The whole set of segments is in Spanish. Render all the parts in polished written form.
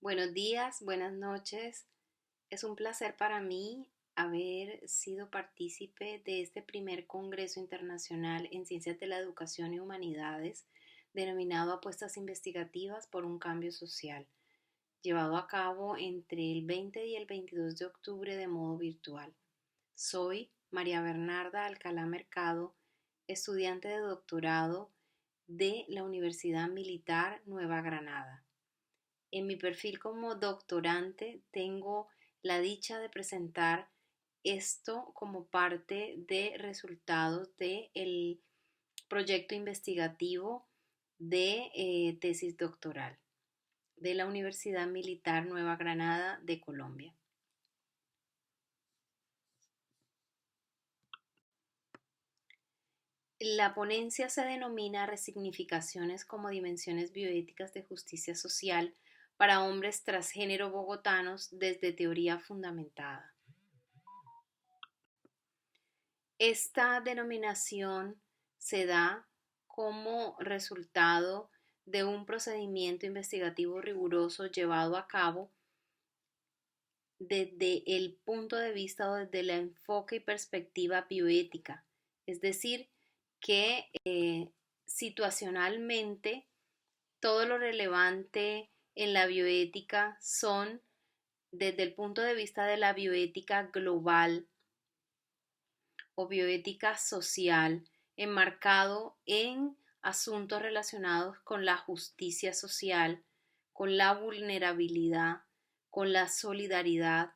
Buenos días, buenas noches. Es un placer para mí haber sido partícipe de este primer Congreso Internacional en Ciencias de la Educación y Humanidades, denominado Apuestas Investigativas por un Cambio Social, llevado a cabo entre el 20 y el 22 de octubre de modo virtual. Soy María Bernarda Alcalá Mercado, estudiante de doctorado de la Universidad Militar Nueva Granada. En mi perfil como doctorante tengo la dicha de presentar esto como parte de resultados del proyecto investigativo de tesis doctoral de la Universidad Militar Nueva Granada de Colombia. La ponencia se denomina Resignificaciones como dimensiones bioéticas de justicia social para hombres transgénero bogotanos desde teoría fundamentada. Esta denominación se da como resultado de un procedimiento investigativo riguroso llevado a cabo desde el punto de vista o desde el enfoque y perspectiva bioética, es decir, que situacionalmente todo lo relevante en la bioética son desde el punto de vista de la bioética global o bioética social, enmarcado en asuntos relacionados con la justicia social, con la vulnerabilidad, con la solidaridad,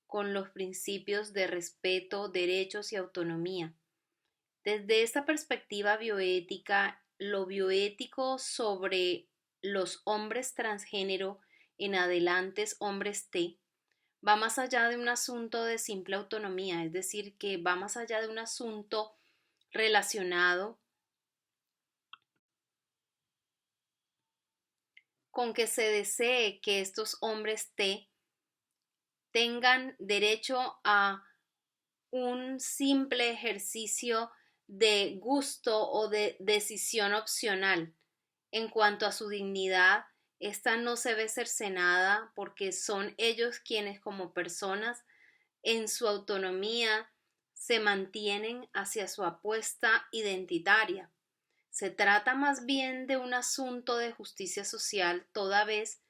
con los principios de respeto, derechos y autonomía. Desde esta perspectiva bioética, lo bioético sobre los hombres transgénero en adelantes hombres T va más allá de un asunto de simple autonomía, es decir, que va más allá de un asunto relacionado con que se desee que estos hombres T tengan derecho a un simple ejercicio de gusto o de decisión opcional. En cuanto a su dignidad, esta no se ve cercenada porque son ellos quienes como personas en su autonomía se mantienen hacia su apuesta identitaria. Se trata más bien de un asunto de justicia social, toda vez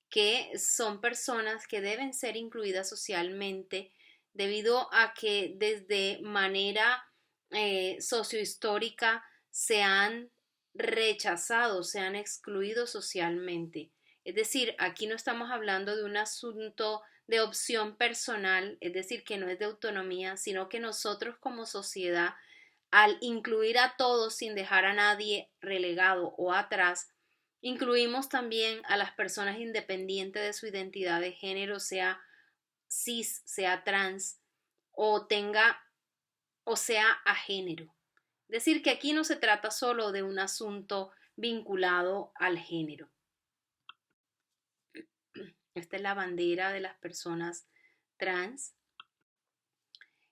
que son personas que deben ser incluidas socialmente debido a que desde manera sociohistórica se han rechazado, se han excluido socialmente. Es decir, aquí no estamos hablando de un asunto de opción personal, es decir, que no es de autonomía, sino que nosotros como sociedad, al incluir a todos sin dejar a nadie relegado o atrás, incluimos también a las personas independientes de su identidad de género, sea cis, sea trans o tenga o sea a género. Es decir, que aquí no se trata solo de un asunto vinculado al género. Esta es la bandera de las personas trans.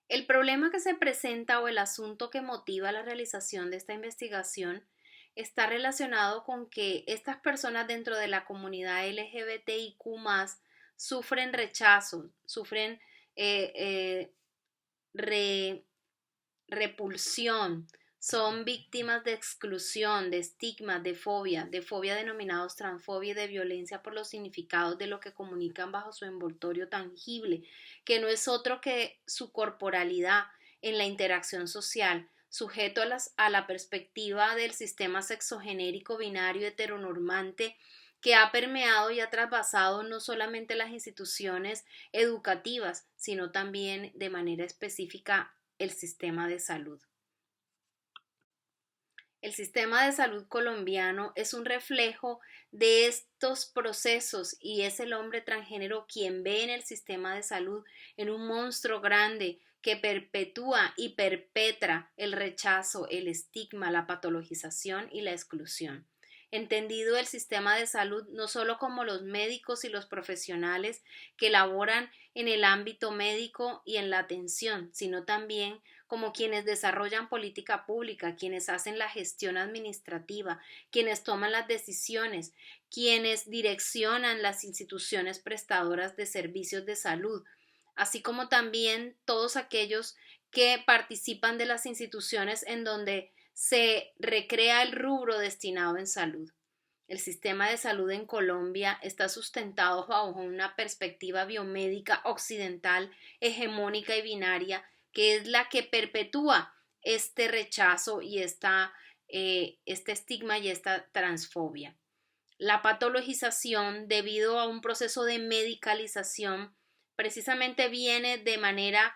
El problema que se presenta o el asunto que motiva la realización de esta investigación está relacionado con que estas personas dentro de la comunidad LGBTIQ sufren rechazo, sufren eh, eh, repulsión, son víctimas de exclusión, de estigma, de fobia denominados transfobia y de violencia por los significados de lo que comunican bajo su envoltorio tangible, que no es otro que su corporalidad en la interacción social, sujeto a la perspectiva del sistema sexogenérico binario heteronormante que ha permeado y ha trasvasado no solamente las instituciones educativas, sino también de manera específica el sistema de salud. El sistema de salud colombiano es un reflejo de estos procesos y es el hombre transgénero quien ve en el sistema de salud en un monstruo grande que perpetúa y perpetra el rechazo, el estigma, la patologización y la exclusión. Entendido el sistema de salud no solo como los médicos y los profesionales que laboran en el ámbito médico y en la atención, sino también como quienes desarrollan política pública, quienes hacen la gestión administrativa, quienes toman las decisiones, quienes direccionan las instituciones prestadoras de servicios de salud, así como también todos aquellos que participan de las instituciones en donde se recrea el rubro destinado en salud. El sistema de salud en Colombia está sustentado bajo una perspectiva biomédica occidental, hegemónica y binaria, que es la que perpetúa este rechazo y este estigma y esta transfobia. La patologización, debido a un proceso de medicalización, precisamente viene de manera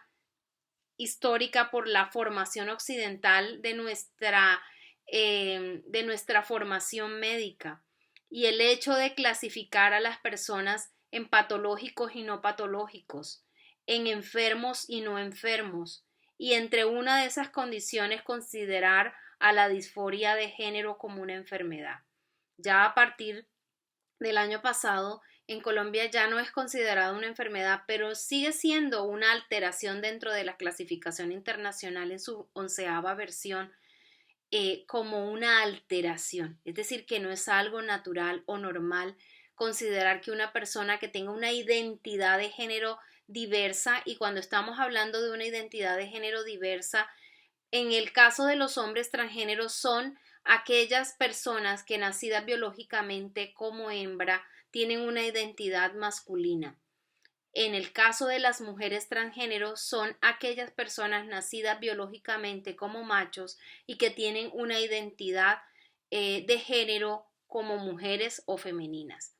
histórica por la formación occidental de nuestra formación médica y el hecho de clasificar a las personas en patológicos y no patológicos, en enfermos y no enfermos, y entre una de esas condiciones considerar a la disforia de género como una enfermedad. Ya a partir del año pasado, en Colombia ya no es considerada una enfermedad, pero sigue siendo una alteración dentro de la clasificación internacional en su 11ª versión, como una alteración, es decir, que no es algo natural o normal considerar que una persona que tenga una identidad de género diversa, y cuando estamos hablando de una identidad de género diversa, en el caso de los hombres transgéneros son aquellas personas que nacidas biológicamente como hembra tienen una identidad masculina. En el caso de las mujeres transgéneros son aquellas personas nacidas biológicamente como machos y que tienen una identidad de género como mujeres o femeninas.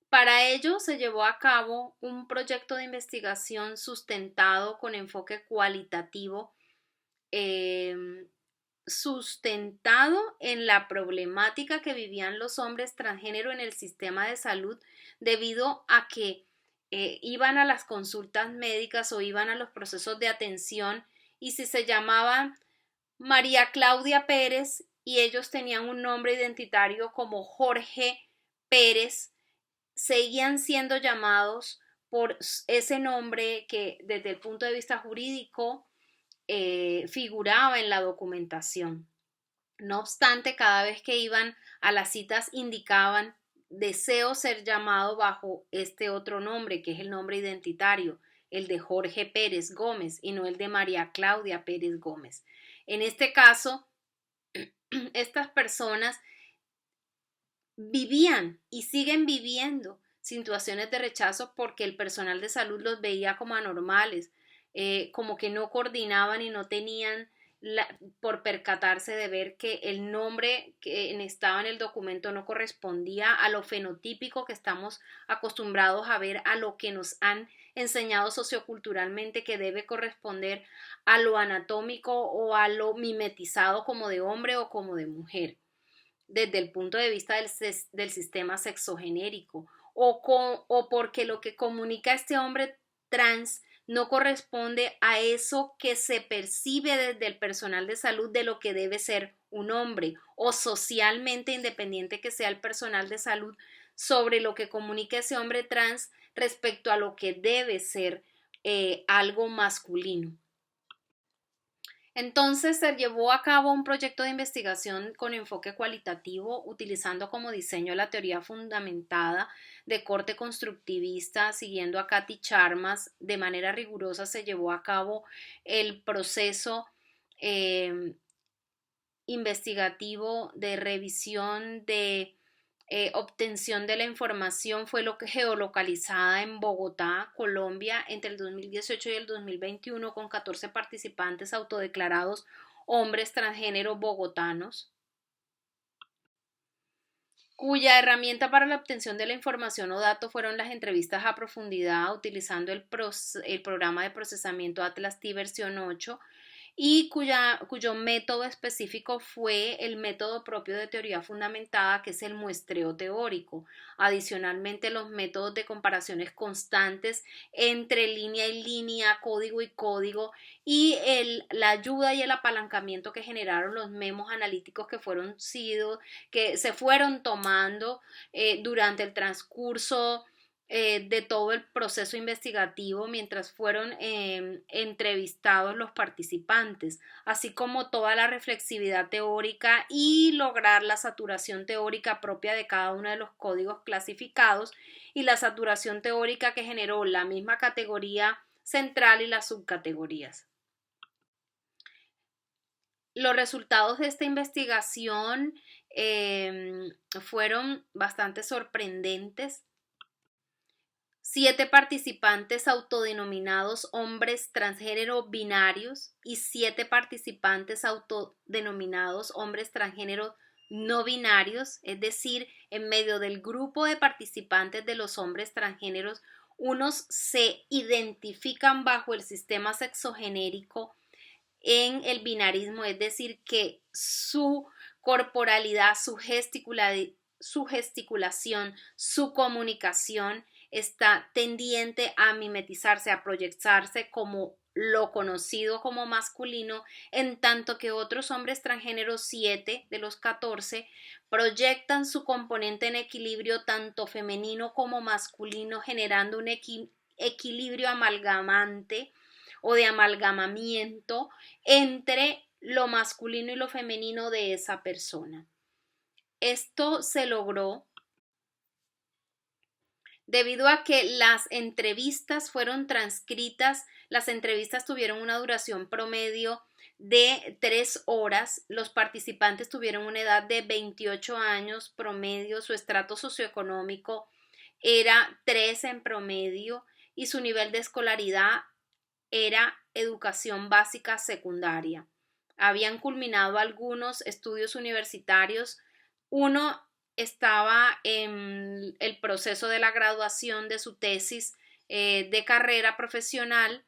Para ello se llevó a cabo un proyecto de investigación sustentado con enfoque cualitativo, sustentado en la problemática que vivían los hombres transgénero en el sistema de salud, debido a que iban a las consultas médicas o iban a los procesos de atención, y si se llamaban María Claudia Pérez y ellos tenían un nombre identitario como Jorge Pérez, seguían siendo llamados por ese nombre que desde el punto de vista jurídico figuraba en la documentación. No obstante, cada vez que iban a las citas indicaban: deseo ser llamado bajo este otro nombre, que es el nombre identitario, el de Jorge Pérez Gómez, y no el de María Claudia Pérez Gómez. En este caso, estas personas vivían y siguen viviendo situaciones de rechazo porque el personal de salud los veía como anormales, como que no coordinaban y no tenían por percatarse de ver que el nombre que estaba en el documento no correspondía a lo fenotípico que estamos acostumbrados a ver, a lo que nos han enseñado socioculturalmente que debe corresponder a lo anatómico o a lo mimetizado como de hombre o como de mujer, desde el punto de vista del sistema sexogenérico, o porque lo que comunica este hombre trans no corresponde a eso que se percibe desde el personal de salud de lo que debe ser un hombre, o socialmente independiente que sea el personal de salud sobre lo que comunica ese hombre trans respecto a lo que debe ser algo masculino. Entonces se llevó a cabo un proyecto de investigación con enfoque cualitativo, utilizando como diseño la teoría fundamentada de corte constructivista, siguiendo a Cathy Charmas. De manera rigurosa se llevó a cabo el proceso investigativo de revisión de obtención de la información. Fue geolocalizada en Bogotá, Colombia, entre el 2018 y el 2021, con 14 participantes autodeclarados hombres transgénero bogotanos, cuya herramienta para la obtención de la información o datos fueron las entrevistas a profundidad utilizando el programa de procesamiento Atlas T versión 8, y cuyo método específico fue el método propio de teoría fundamentada, que es el muestreo teórico. Adicionalmente, los métodos de comparaciones constantes entre línea y línea, código y código, y la ayuda y el apalancamiento que generaron los memos analíticos que se fueron tomando durante el transcurso de todo el proceso investigativo mientras fueron entrevistados los participantes, así como toda la reflexividad teórica y lograr la saturación teórica propia de cada uno de los códigos clasificados y la saturación teórica que generó la misma categoría central y las subcategorías. Los resultados de esta investigación fueron bastante sorprendentes. 7 participantes autodenominados hombres transgénero binarios y 7 participantes autodenominados hombres transgénero no binarios, es decir, en medio del grupo de participantes de los hombres transgéneros, unos se identifican bajo el sistema sexogenérico en el binarismo, es decir, que su corporalidad, su gesticulación, su comunicación está tendiente a mimetizarse, a proyectarse como lo conocido como masculino, en tanto que otros hombres transgéneros, 7 de los 14, proyectan su componente en equilibrio tanto femenino como masculino, generando un equilibrio amalgamante o de amalgamamiento entre lo masculino y lo femenino de esa persona. Esto se logró debido a que las entrevistas fueron transcritas. Las entrevistas tuvieron una duración promedio de 3 horas. Los participantes tuvieron una edad de 28 años promedio. Su estrato socioeconómico era 3 en promedio y su nivel de escolaridad era educación básica secundaria. Habían culminado algunos estudios universitarios. Uno estaba en el proceso de la graduación de su tesis de carrera profesional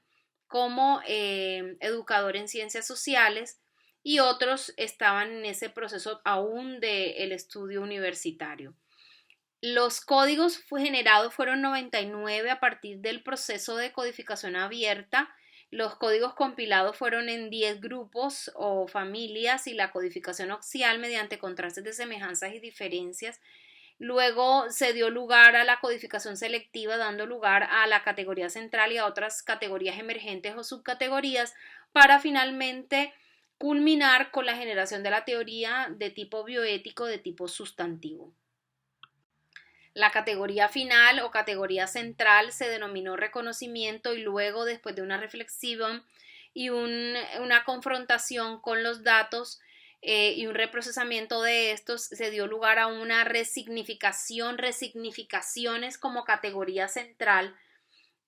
como educador en ciencias sociales y otros estaban en ese proceso aún del estudio universitario. Los códigos generados fueron 99 a partir del proceso de codificación abierta. Los códigos compilados fueron en 10 grupos o familias y la codificación axial mediante contrastes de semejanzas y diferencias. Luego se dio lugar a la codificación selectiva, dando lugar a la categoría central y a otras categorías emergentes o subcategorías para finalmente culminar con la generación de la teoría de tipo bioético de tipo sustantivo. La categoría final o categoría central se denominó reconocimiento y luego, después de una reflexión y una confrontación con los datos y un reprocesamiento de estos, se dio lugar a una resignificaciones como categoría central.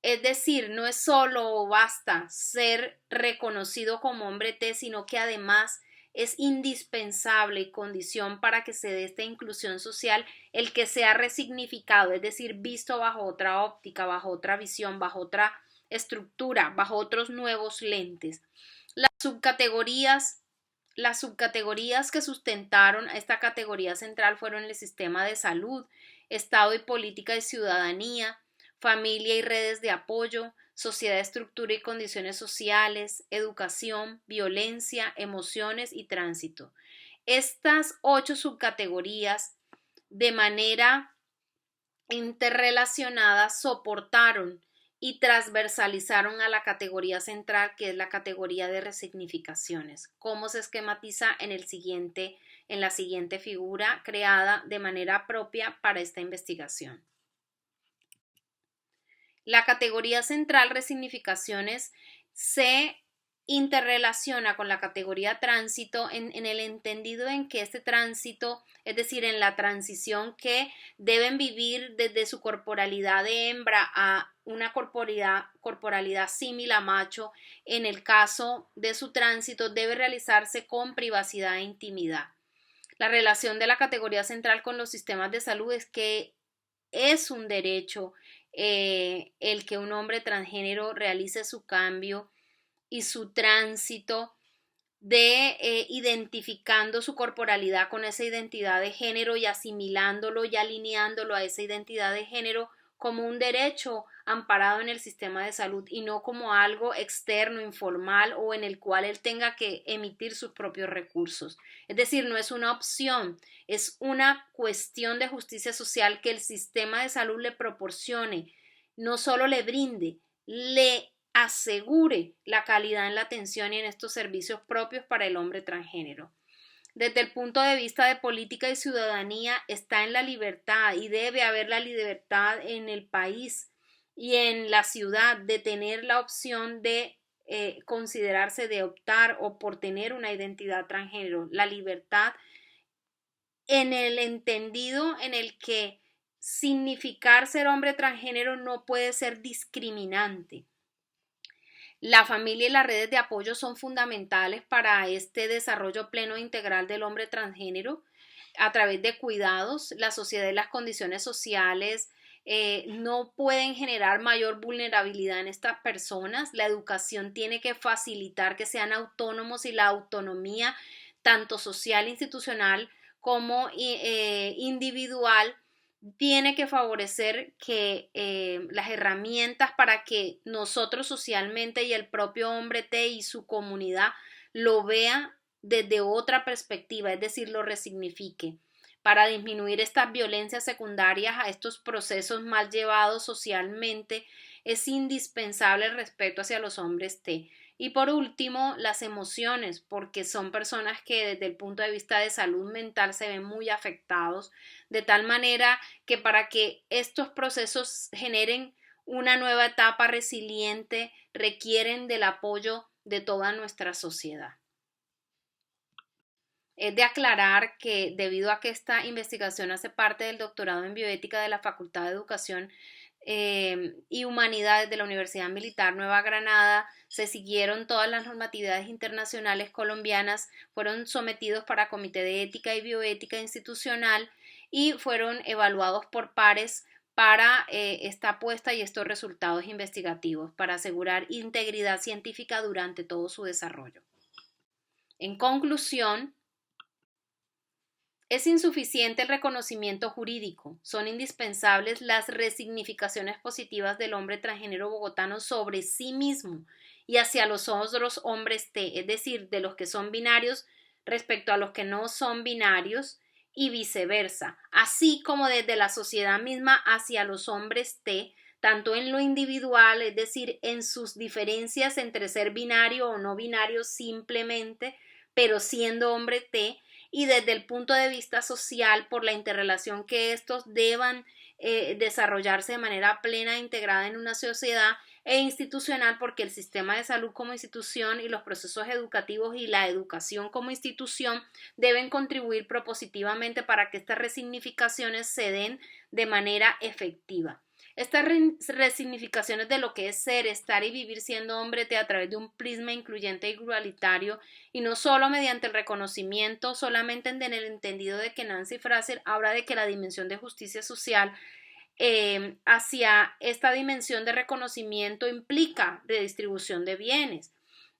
Es decir, no es solo o basta ser reconocido como hombre T, sino que además es indispensable y condición para que se dé esta inclusión social el que sea resignificado, es decir, visto bajo otra óptica, bajo otra visión, bajo otra estructura, bajo otros nuevos lentes. Las subcategorías que sustentaron a esta categoría central fueron el sistema de salud, Estado y política y ciudadanía, familia y redes de apoyo, sociedad, estructura y condiciones sociales, educación, violencia, emociones y tránsito. Estas 8 subcategorías de manera interrelacionada soportaron y transversalizaron a la categoría central, que es la categoría de resignificaciones. ¿Cómo se esquematiza en la siguiente figura creada de manera propia para esta investigación? La categoría central resignificaciones se interrelaciona con la categoría tránsito en el entendido en que este tránsito, es decir, en la transición que deben vivir desde su corporalidad de hembra a una corporalidad símil a macho, en el caso de su tránsito debe realizarse con privacidad e intimidad. La relación de la categoría central con los sistemas de salud es que es un derecho el que un hombre transgénero realice su cambio y su tránsito de identificando su corporalidad con esa identidad de género y asimilándolo y alineándolo a esa identidad de género como un derecho amparado en el sistema de salud y no como algo externo, informal o en el cual él tenga que emitir sus propios recursos. Es decir, no es una opción, es una cuestión de justicia social que el sistema de salud le proporcione, no solo le brinde, le asegure la calidad en la atención y en estos servicios propios para el hombre transgénero. Desde el punto de vista de política y ciudadanía está en la libertad y debe haber la libertad en el país y en la ciudad de tener la opción de considerarse, de optar o por tener una identidad transgénero. La libertad en el entendido en el que significar ser hombre transgénero no puede ser discriminante. La familia y las redes de apoyo son fundamentales para este desarrollo pleno e integral del hombre transgénero a través de cuidados. La sociedad y las condiciones sociales no pueden generar mayor vulnerabilidad en estas personas. La educación tiene que facilitar que sean autónomos y la autonomía, tanto social, institucional como individual, tiene que favorecer que las herramientas para que nosotros socialmente y el propio hombre T y su comunidad lo vea desde otra perspectiva, es decir, lo resignifique. Para disminuir estas violencias secundarias a estos procesos mal llevados socialmente, es indispensable el respeto hacia los hombres T. Y por último, las emociones, porque son personas que desde el punto de vista de salud mental se ven muy afectados, de tal manera que para que estos procesos generen una nueva etapa resiliente requieren del apoyo de toda nuestra sociedad. Es de aclarar que debido a que esta investigación hace parte del doctorado en bioética de la Facultad de Educación y Humanidades de la Universidad Militar Nueva Granada, se siguieron todas las normatividades internacionales colombianas, fueron sometidos para Comité de Ética y Bioética Institucional y fueron evaluados por pares para esta apuesta y estos resultados investigativos para asegurar integridad científica durante todo su desarrollo. En conclusión, es insuficiente el reconocimiento jurídico, son indispensables las resignificaciones positivas del hombre transgénero bogotano sobre sí mismo y hacia los otros hombres T, es decir, de los que son binarios respecto a los que no son binarios y viceversa, así como desde la sociedad misma hacia los hombres T, tanto en lo individual, es decir, en sus diferencias entre ser binario o no binario simplemente, pero siendo hombre T, y desde el punto de vista social por la interrelación que estos deban desarrollarse de manera plena e integrada en una sociedad e institucional porque el sistema de salud como institución y los procesos educativos y la educación como institución deben contribuir propositivamente para que estas resignificaciones se den de manera efectiva. Estas resignificaciones de lo que es ser, estar y vivir siendo hombre a través de un prisma incluyente e igualitario y no solo mediante el reconocimiento, solamente en el entendido de que Nancy Fraser habla de que la dimensión de justicia social hacia esta dimensión de reconocimiento implica redistribución de bienes,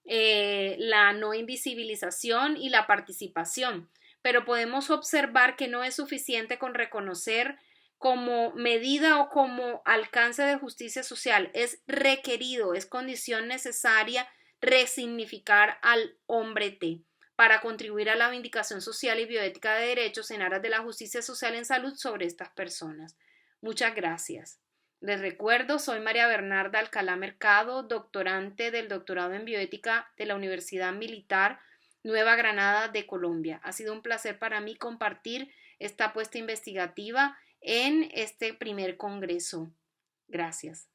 la no invisibilización y la participación, pero podemos observar que no es suficiente con reconocer como medida o como alcance de justicia social, es requerido, es condición necesaria resignificar al hombre T para contribuir a la vindicación social y bioética de derechos en aras de la justicia social en salud sobre estas personas. Muchas gracias. Les recuerdo, soy María Bernarda Alcalá Mercado, doctorante del doctorado en bioética de la Universidad Militar Nueva Granada de Colombia. Ha sido un placer para mí compartir esta apuesta investigativa en este primer congreso. Gracias.